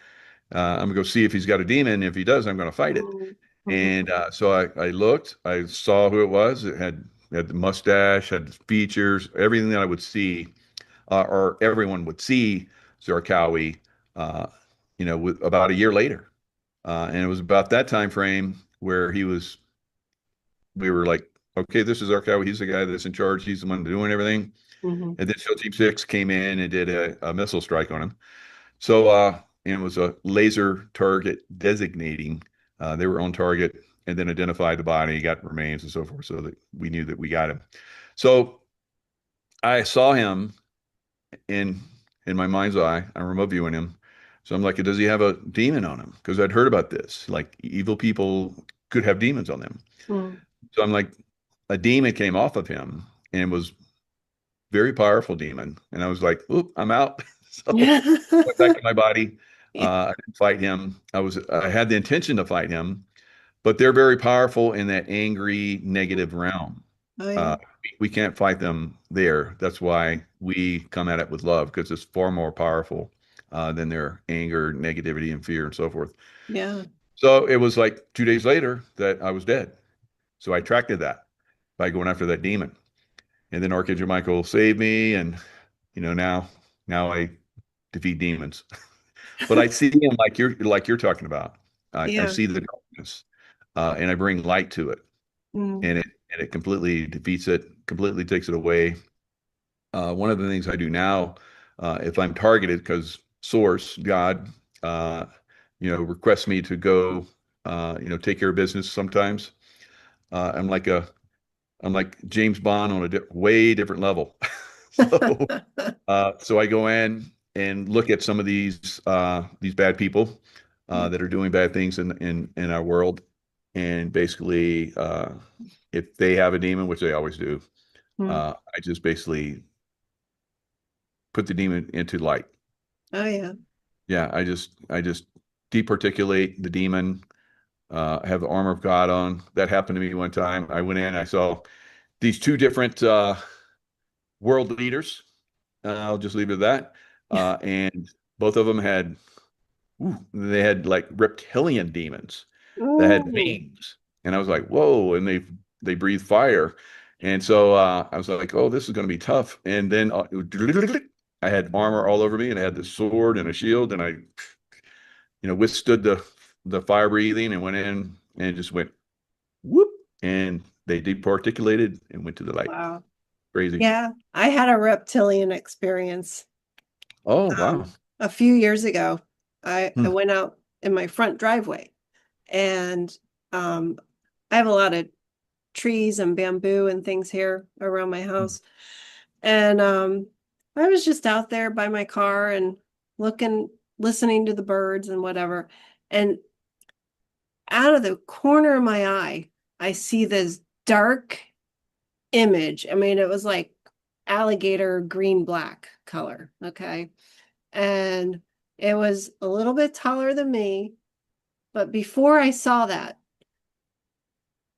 I'm gonna go see if he's got a demon. If he does, I'm gonna fight it. mhm, mhm, And so I looked, I saw who it was. It had the mustache, had the features, everything that I would see, or everyone would see Zarqawi, uh, about a year later. And it was about that time frame where we were like, okay, this is Zarqawi. He's the guy that's in charge. He's the one doing everything. mhm, And then SEAL Team 6 came in and did a missile strike on him. So, and it was a laser target designating. They were on target and then identified the body, got remains and so forth, so that we knew that we got him. So I saw him in in my mind's eye. I'm remote viewing him. So I'm like, does he have a demon on him? Because I'd heard about this. Like evil people could have demons on them. mhm. So I'm like, a demon came off of him and was very powerful demon. And I was like, oop, I'm out. So Yeah. went back to my body. I didn't fight him. I had the intention to fight him, but they're very powerful in that angry, negative realm. Oh yeah. Uh, we can't fight them there. That's why we come at it with love, because it's far more powerful than their anger, negativity, and fear, and so forth. Yeah. So it was like 2 days later that I was dead. So I attracted that by going after that demon. And then Archangel Michael saved me, and now I defeat demons. But I see him like you're talking about. I Yeah. see the darkness, and I bring light to it, Mm, and it completely defeats it, completely takes it away. One of the things I do now, if I'm targeted, because Source God, uh, requests me to go, take care of business sometimes. Uh, I'm like a I'm like James Bond on a way different level. So I go in and look at some of these bad people Mm, that are doing bad things in our world, and basically, if they have a demon, which they always do, mm. I just basically put the demon into light. Oh yeah. Yeah, I just departiculate the demon. Have the armor of God on. That happened to me one time. I went in, I saw these two different world leaders. I'll just leave it at that. And both of them had, they had like reptilian demons that had Ooh, veins, and I was like, whoa! And they breathe fire, and so I was like, oh, this is going to be tough. And then I had armor all over me, and I had the sword and a shield, and I, withstood the fire breathing and went in and just went whoop, and they departiculated and went to the light. wow. Crazy. Yeah, I had a reptilian experience Oh, wow. a few years ago. I Hmm. went out in my front driveway and um, I have a lot of trees and bamboo and things here around my house. And I was just out there by my car and looking, listening to the birds and whatever. And out of the corner of my eye, I see this dark image. I mean, it was like alligator green black color. Okay. And it was a little bit taller than me. But before I saw that,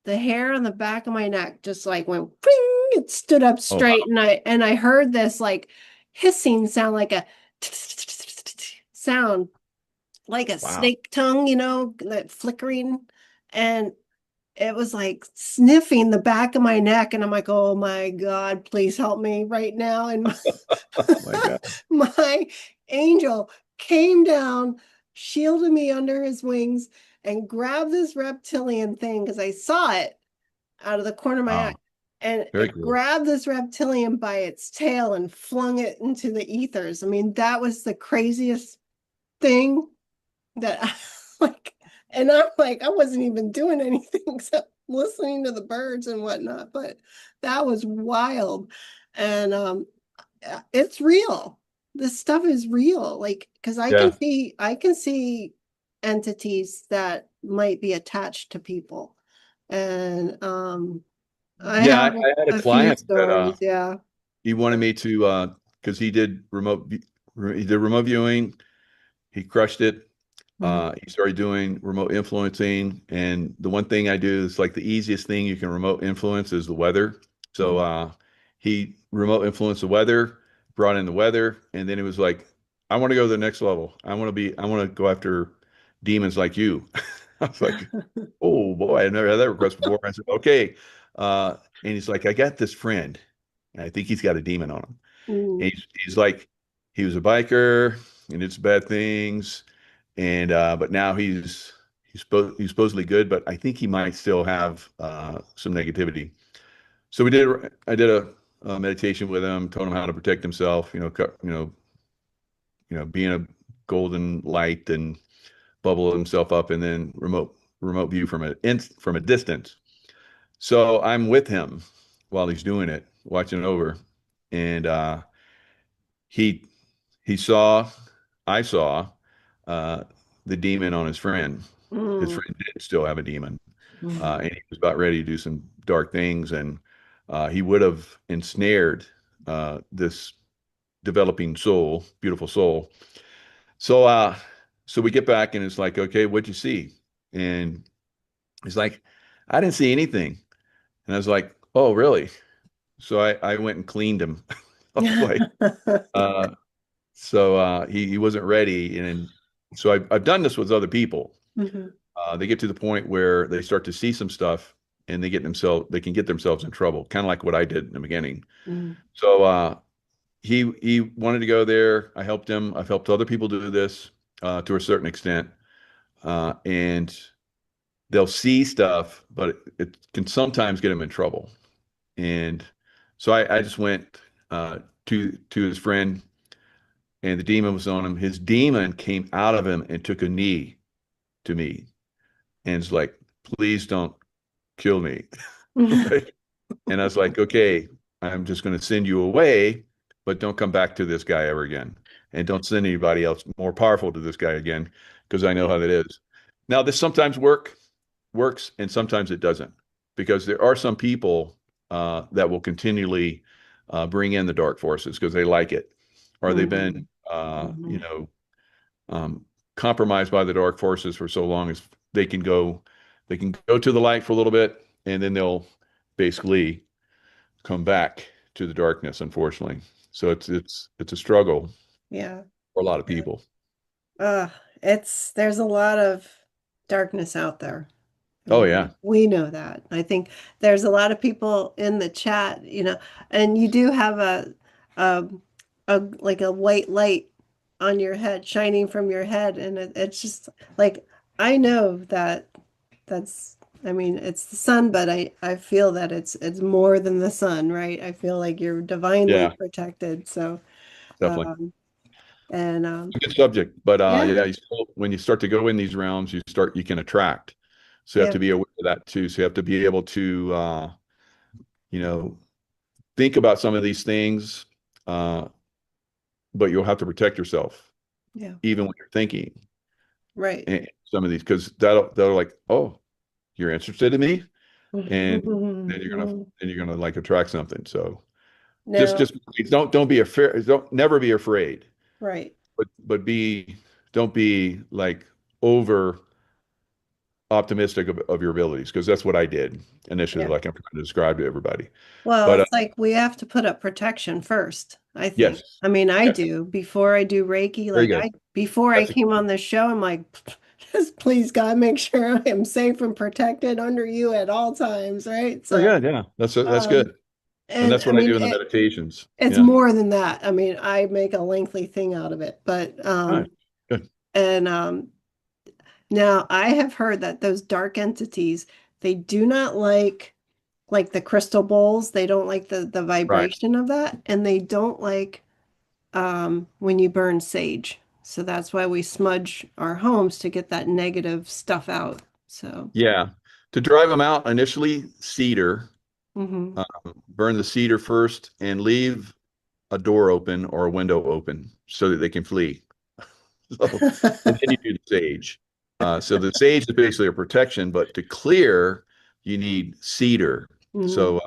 the hair on the back of my neck just like went ping, it stood up Oh, straight, wow. and I heard this like hissing sound, like a sound, like a Wow. snake tongue, that flickering. And it was like sniffing the back of my neck. And I'm like, oh my God, please help me right now. And My God. my angel came down, shielded me under his wings, and grabbed this reptilian thing because I saw it out of the corner of my eye. Wow. And Very it cool. grabbed this reptilian by its tail and flung it into the ethers. I mean, that was the craziest thing that I like. And I'm like, I wasn't even doing anything except listening to the birds and whatnot, but that was wild. And it's real. This stuff is real. Like, because Yeah. I can see entities that might be attached to people. And I Yeah, have I had a a few client that stories, yeah. he wanted me to because he did remote viewing. He crushed it. Mhm. He started doing remote influencing, and the one thing I do is like the easiest thing you can remote influence is the weather. So Mhm. he remote influenced the weather, brought in the weather, and then it was like, I want to go to the next level. I want to go after demons like you. I was like, oh boy, I've never had that request before. I said, okay. And he's like, I got this friend, and I think he's got a demon on him. And Mm. he's like, he was a biker and did some bad things, and but now he's supposedly good, but I think he might still have some negativity. So I did a meditation with him, told him how to protect himself, being a golden light and bubble himself up, and then remote view from a distance. So I'm with him while he's doing it, watching it over, and he he saw, I saw uh, the demon on his friend. His Mm. friend did still have a demon, Mm. and he was about ready to do some dark things, and he would have ensnared this developing soul, beautiful soul. So, so we get back, and it's like, okay, what'd you see? And he's like, I didn't see anything. And I was like, oh, really? So I went and cleaned him. I was like, uh, he wasn't ready, and so I've done this with other people. Mhm. They get to the point where they start to see some stuff, and they can get themselves in trouble, kind of like what I did in the beginning. Mm. So he wanted to go there. I helped him. I've helped other people do this to a certain extent, and they'll see stuff, but it can sometimes get them in trouble. And so I just went to his friend, and the demon was on him. His demon came out of him and took a knee to me, and it's like, please don't kill me. Right? And I was like, okay, I'm just going to send you away, but don't come back to this guy ever again. and don't send anybody else more powerful to this guy again because I know how that is. Now, this sometimes works and sometimes it doesn't because there are some people that will continually bring in the dark forces because they like it or they've been, Mhm. Mhm. um, compromised by the dark forces for so long as they can go to the light for a little bit and then they'll basically come back to the darkness, unfortunately. So it's a struggle Yeah. for a lot of Yeah. people. Uh, there's a lot of darkness out there. Oh And yeah. we know that. I think there's a lot of people in the chat, and you do have a, like a white light on your head, shining from your head, and it's just like I know that that's, I mean, it's the sun, but I feel that it's more than the sun, right? I feel like you're divinely Yeah, protected. So, definitely. um, and It's a good subject, but yeah, yeah, when you start to go in these realms, you can attract. So you have yeah, to be aware of that too. So you have to be able to you know, think about some of these things, uh, but you'll have to protect yourself yeah, even when you're thinking right. some of these because they'll like, oh, you're interested in me, and then you're gonna like attract something. So No, just don't be afraid. Don't never be afraid, right. but don't be like over optimistic of your abilities because that's what I did initially, Yeah. like I'm trying to describe to everybody. Well, But it's like we have to put up protection first, I think. yes, I mean, I yes, do before I do Reiki. very Like good. before I That's a, came on this show, I'm like, just please God, make sure I am safe and protected under you at all times, right? very So, good. Yeah, that's um, good, and and that's I what I mean, do in the meditations. it's Yeah. more than that. I mean, I make a lengthy thing out of it, but All right. Good. and now I have heard that those dark entities, they do not like the crystal bowls. They don't like the Right. vibration of that, and they don't like when you burn sage. So that's why we smudge our homes to get that negative stuff out. So, Yeah. To drive them out initially, cedar. hmm Burn the cedar first and leave a door open or a window open so that they can flee. So, and then you do the sage. So the sage is basically a protection, but to clear, you need cedar. hmm So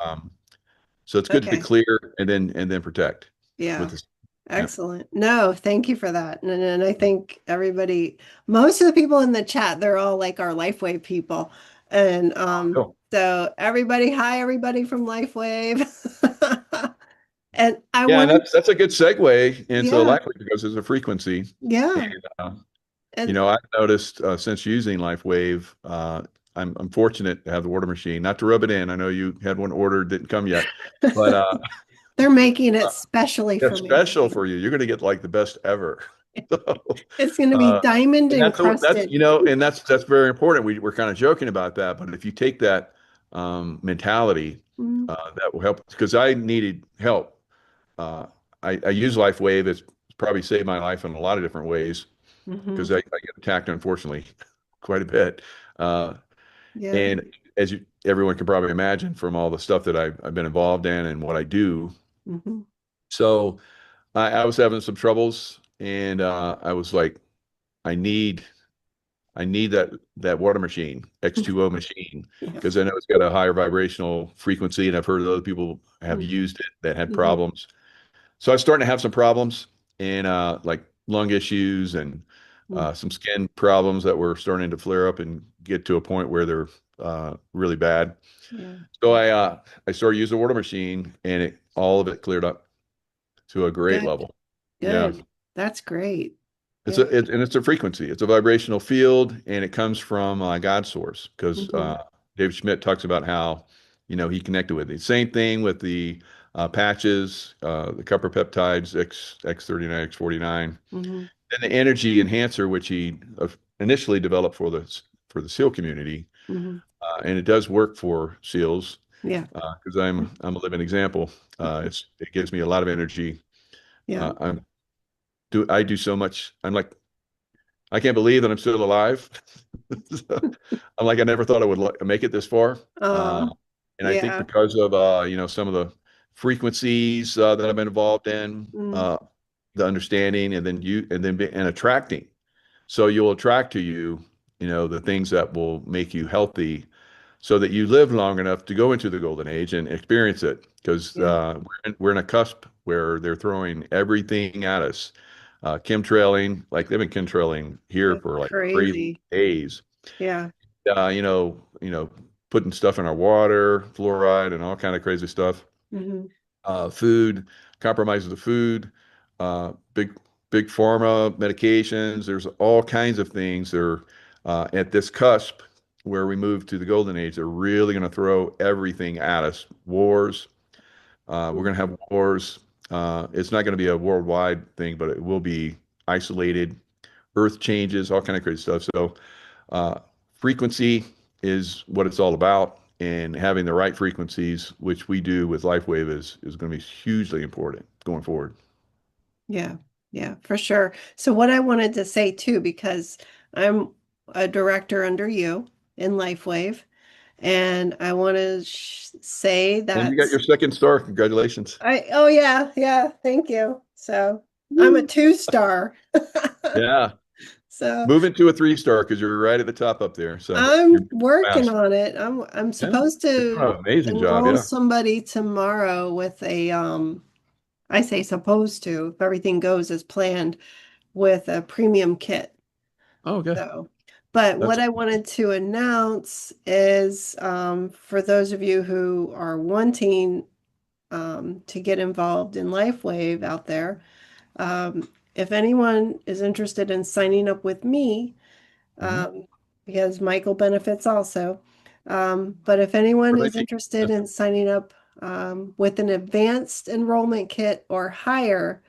it's good to Okay. clear and then protect with Yeah. this. Yeah. Excellent. No, thank you for that. And I think everybody, most of the people in the chat, they're all like our Lifewave people. And Cool. so everybody, hi, everybody from Lifewave. And I Yeah, and wanted, that's a good segue into yeah, LifeWave because it's a frequency. And yeah. And I've noticed since using LifeWave, I'm fortunate to have the water machine. Not to rub it in, I know you had one ordered, didn't come yet, but they're making it specially for it's me. special for you. You're going to get like the best ever. So, It's going to be uh, diamond and that's encrusted. and that's very important. We're kind of joking about that, but if you take that mentality, Mm-hmm. that will help because I needed help. Uh, I use LifeWave. It's probably saved my life in a lot of different ways Mm-hmm. because I get attacked, unfortunately, quite a bit. Uh, Yeah. and everyone can probably imagine from all the stuff that I've been involved in and what I do. Mm-hmm. So I was having some troubles, and I was like, I need that water machine, X2O machine, Yeah. because I know it's got a higher vibrational frequency, and I've heard other people have used it that had Mm-hmm. problems. So I was starting to have some problems and like lung issues and some skin problems that were starting to flare up and get to a point where they're really bad. Yeah. So I started using the water machine and all of it cleared up to a great Good. level. Yeah. Good. That's great. It's Yeah. and it's a frequency. It's a vibrational field, and it comes from God source because Mm-hmm. David Schmidt talks about how he connected with it. Same thing with the patches, the copper peptides X39, X49, Mm-hmm. and the energy enhancer, which he initially developed for the SEAL community, Mm-hmm. and it does work for SEALs Yeah. because I'm a living example. It gives me a lot of energy. Yeah. I do so much. I'm like I can't believe that I'm still alive. So, I'm like, I never thought I would make it this far. Uh, Oh, and I think yeah. because of, some of the frequencies that I've been involved in, Mm. the understanding, and then and attracting. So you'll attract to you, the things that will make you healthy so that you live long enough to go into the golden age and experience it. Because Yeah. we're in a cusp where they're throwing everything at us. Chemtrailing, like they've been chemtrailing here It's for like crazy crazy. days. Yeah. Putting stuff in our water, fluoride, and all kind of crazy stuff. Hmm. Food, compromises the food, big pharma medications. There's all kinds of things. They're at this cusp where we move to the golden age. They're really going to throw everything at us. Wars. We're going to have wars. It's not going to be a worldwide thing, but it will be isolated. Earth changes, all kind of crazy stuff. So uh, frequency is what it's all about, and having the right frequencies, which we do with Lifewave, is going to be hugely important going forward. Yeah. Yeah, for sure. So what I wanted to say too, because I'm a director under you in Lifewave, and I want to say And you that got your second star. Congratulations. oh yeah, yeah, thank you. So I'm a Woo. 2-star. Yeah. So Move into a 3 star because you're right at the top up there. So you're I'm moving working fast. on it. I'm Yeah. supposed You're to doing an amazing job. enroll Yeah. somebody tomorrow with a I say supposed to, if everything goes as planned, with a premium kit. Oh, okay. So, but That's what I wanted to announce is for those of you who are wanting to get involved in LifeWave out there, if anyone is interested in signing up with me, mhm. um, because Michael benefits also, but if anyone is Reiki. interested Yeah. in signing up with an advanced enrollment kit or higher,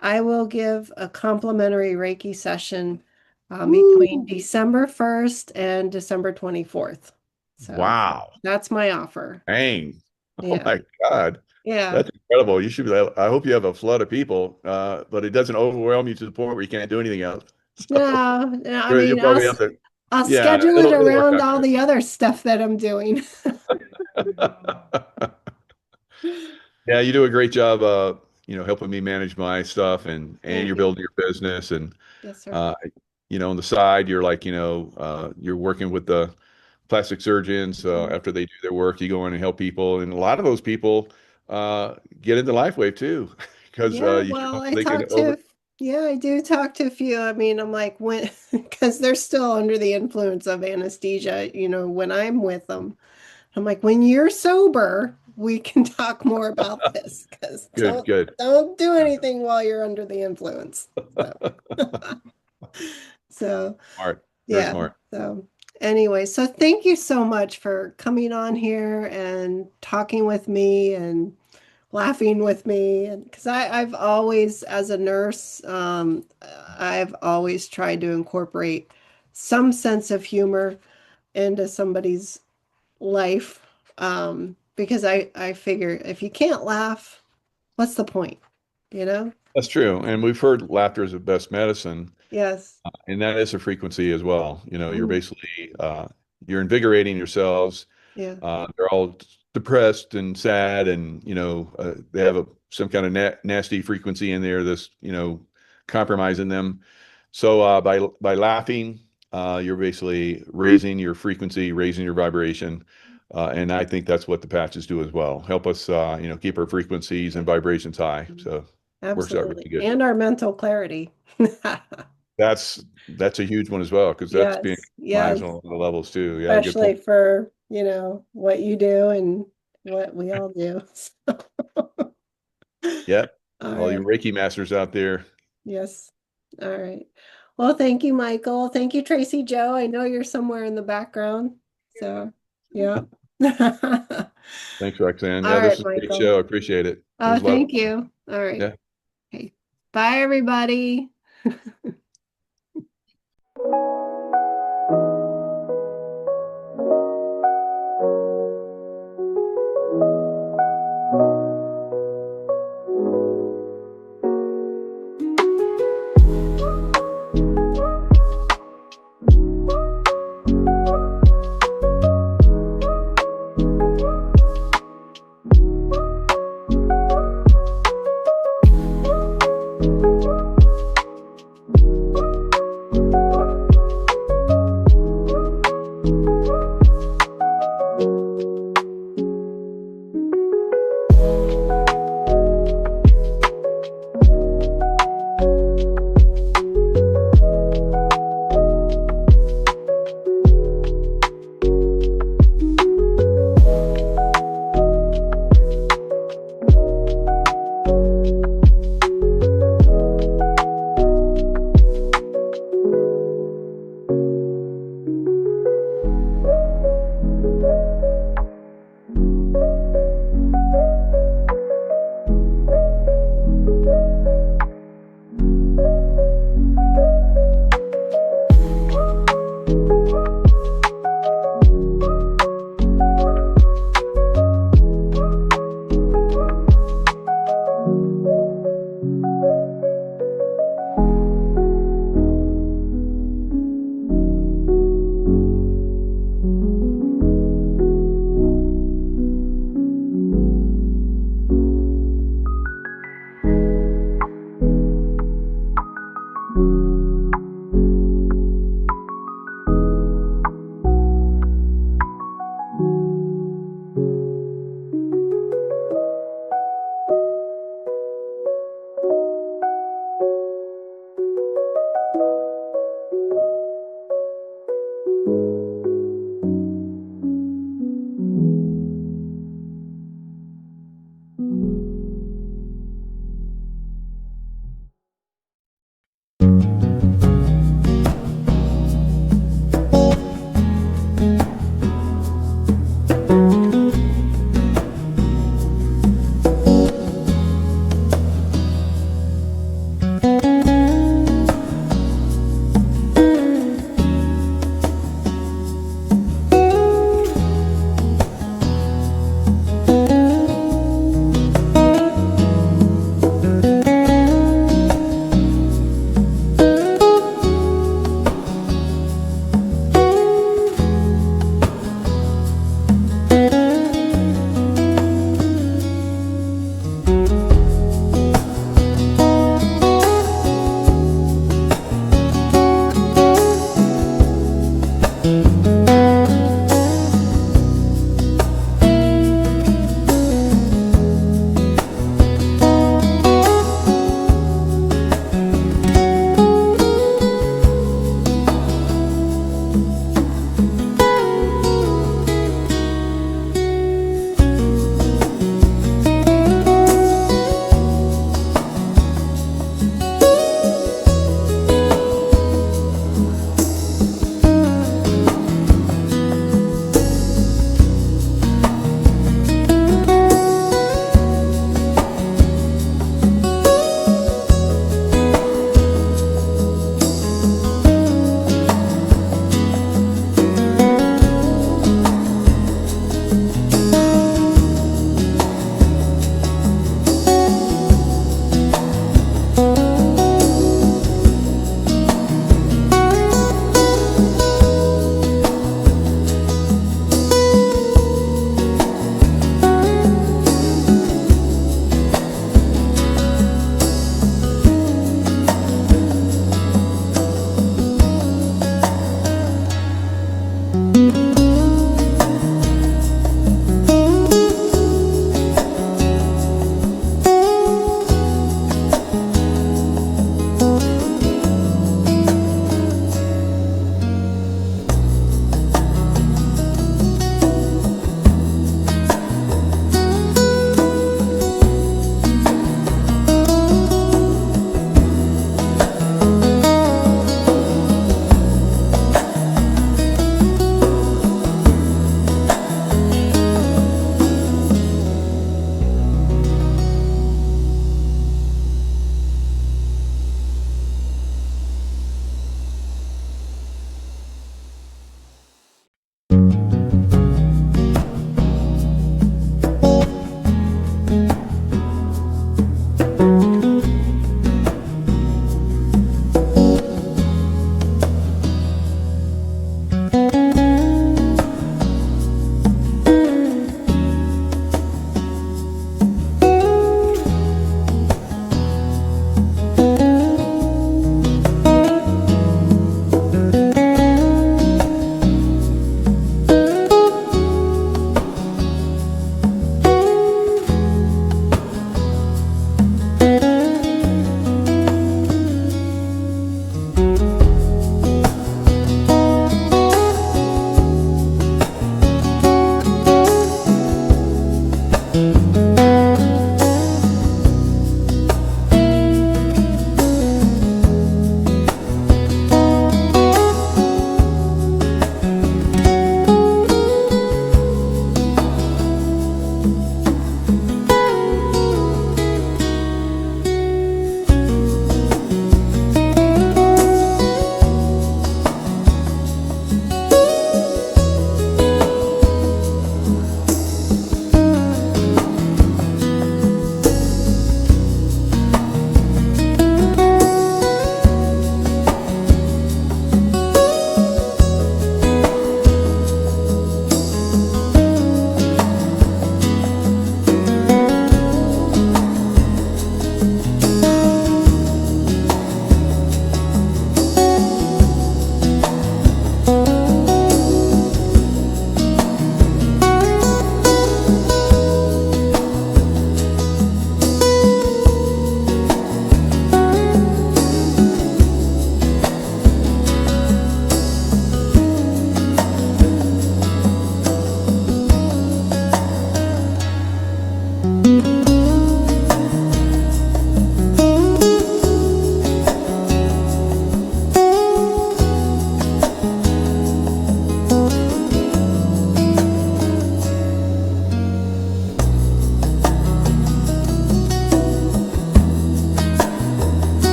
I will give a complimentary Reiki session between Woo. December 1st and December 24th. So Wow. that's my offer. Dang. Oh Yeah. my God. Yeah. That's incredible. You should be, I hope you have a flood of people, but it doesn't overwhelm you to the point where you can't do anything else. So No, no, I you'll mean, probably have to, I'll yeah, schedule it it'll work around out all good. the other stuff that I'm doing. Yeah, you do a great job, helping me manage my stuff, and Thank you're you. building your business, and Yes, sir. uh, on the side, you're like, you're working with the plastic surgeons. Mhm. After they do their work, you go in and help people, and a lot of those people get into LifeWave too, because Yeah, you well, know they can yeah, I do talk to a few. I mean, I'm like, when, because they're still under the influence of anesthesia, when I'm with them. I'm like, when you're sober, we can talk more about this because good, good, don't do anything while you're under the influence. So, so smart, very yeah. smart. So anyway, so thank you so much for coming on here and talking with me and laughing with me. And because I've always, as a nurse, I've always tried to incorporate some sense of humor into somebody's life. Because I figure if you can't laugh, what's the point? You know? That's true, and we've heard laughter is the best medicine. Yes. And that is a frequency as well. You're Mm, basically you're invigorating yourselves. yeah. They're all depressed and sad, and they have some kind of nasty frequency in there that's compromising them. So by laughing, you're basically raising your frequency, raising your vibration, and I think that's what the patches do as well. Help us, keep our frequencies and vibrations high. So works out really Absolutely. good. And our mental clarity. That's a huge one as well because that's being Yes. compromised Yes. on the levels too. Yeah, good Especially point. for, what you do and what we all do. Yep. All All you right. Reiki masters out there. Yes. All right. Well, thank you, Michael. Thank you, Tracy Joe. I know you're somewhere in the background. So, yeah. Thanks, Roxanne. All Yeah, this right, is a great Michael. show. I appreciate it. It was a lot of Thank fun. you. All right. Yeah. Okay. Bye, everybody.